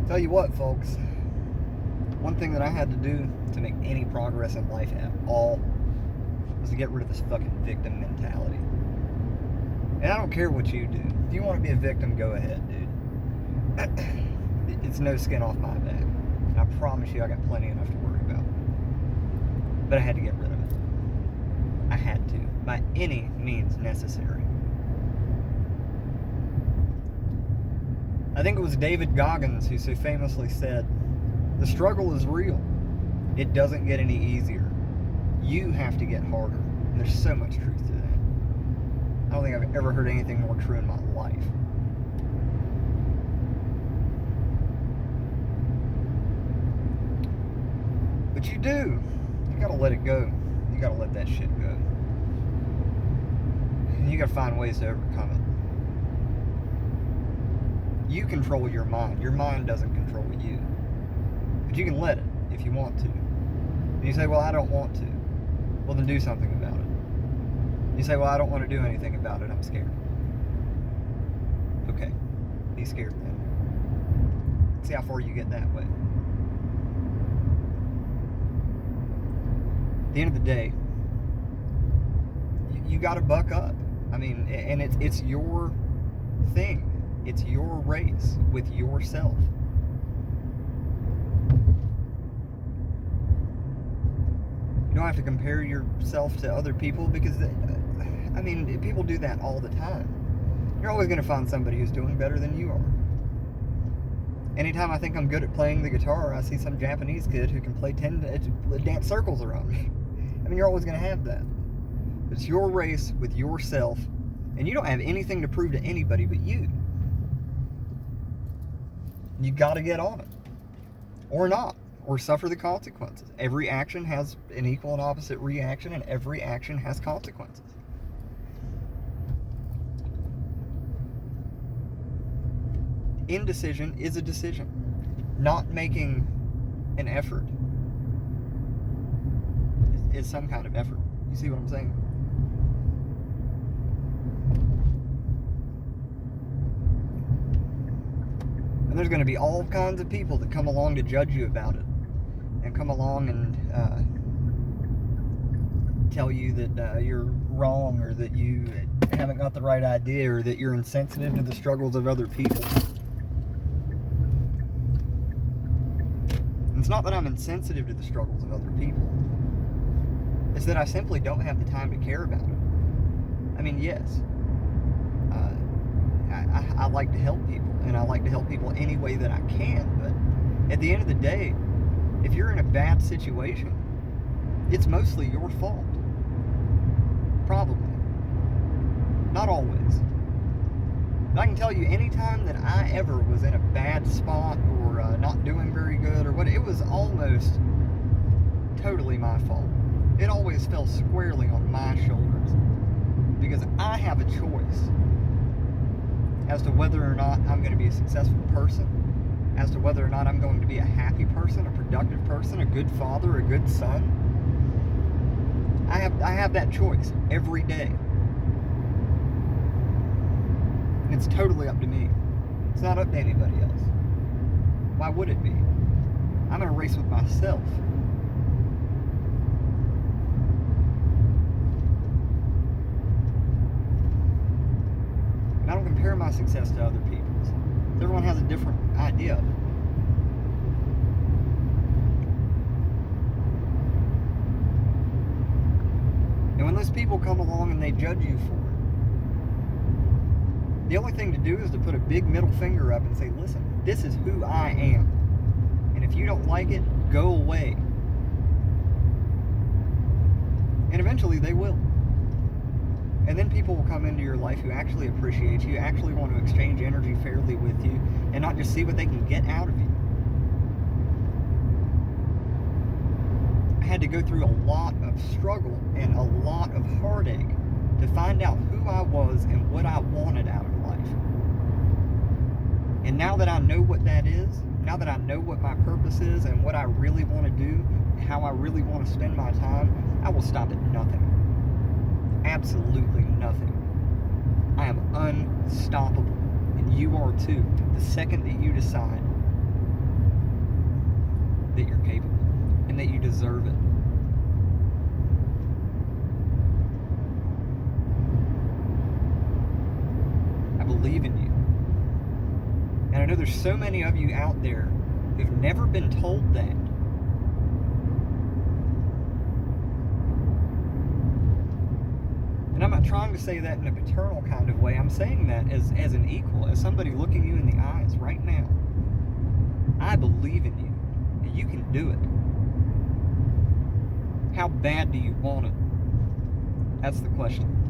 Tell you what, folks, one thing that I had to do to make any progress in life at all was to get rid of this fucking victim mentality. And I don't care what you do. If you want to be a victim, go ahead, dude. It's no skin off my back. And I promise you I got plenty enough to worry about. But I had to get rid of it. I had to, by any means necessary. I think it was David Goggins who so famously said, "The struggle is real. It doesn't get any easier. You have to get harder." And there's so much truth to that. I don't think I've ever heard anything more true in my life. But you do. You gotta let it go. You gotta let that shit go. And you gotta find ways to overcome it. You control your mind. Your mind doesn't control you. But you can let it if you want to. And you say, well, I don't want to. Well, then do something about it. You say, well, I don't want to do anything about it. I'm scared. Okay. Be scared then. See how far you get that way. At the end of the day, you got to buck up. I mean, and it's your thing. It's your race with yourself. You don't have to compare yourself to other people because, I mean, people do that all the time. You're always going to find somebody who's doing better than you are. Anytime I think I'm good at playing the guitar, I see some Japanese kid who can play 10 dance circles around me. I mean, you're always going to have that. It's your race with yourself, and you don't have anything to prove to anybody but you. You got to get on it. Or not. Or suffer the consequences. Every action has an equal and opposite reaction, and every action has consequences. Indecision is a decision. Not making an effort is some kind of effort. You see what I'm saying? And there's going to be all kinds of people that come along to judge you about it. And come along and tell you that you're wrong, or that you haven't got the right idea, or that you're insensitive to the struggles of other people. And it's not that I'm insensitive to the struggles of other people. It's that I simply don't have the time to care about it. I mean, yes, I like to help people, and I like to help people any way that I can, but at the end of the day, if you're in a bad situation, it's mostly your fault. Probably. Not always. But I can tell you, anytime that I ever was in a bad spot, or not doing very good, or what, it was almost totally my fault. It always fell squarely on my shoulders. Because I have a choice as to whether or not I'm going to be a successful person, as to whether or not I'm going to be a happy person, a productive person, a good father, a good son. I have that choice every day. And it's totally up to me. It's not up to anybody else. Why would it be? I'm in a race with myself. And I don't compare my success to other people's. Everyone has a different idea of it. And when those people come along and they judge you for it, the only thing to do is to put a big middle finger up and say, listen, this is who I am. And if you don't like it, go away. And eventually they will. And then people will come into your life who actually appreciate you, actually want to exchange energy fairly with you, and not just see what they can get out of you. I had to go through a lot of struggle and a lot of heartache to find out who I was and what I wanted out of life. And now that I know what that is, now that I know what my purpose is and what I really want to do, how I really want to spend my time, I will stop at nothing. Absolutely nothing. I am unstoppable, and you are too, the second that you decide that you're capable and that you deserve it. I believe in you. And I know there's so many of you out there who've never been told that. And I'm not trying to say that in a paternal kind of way. I'm saying that as an equal, as somebody looking you in the eyes right now. I believe in you. And you can do it. How bad do you want it? That's the question.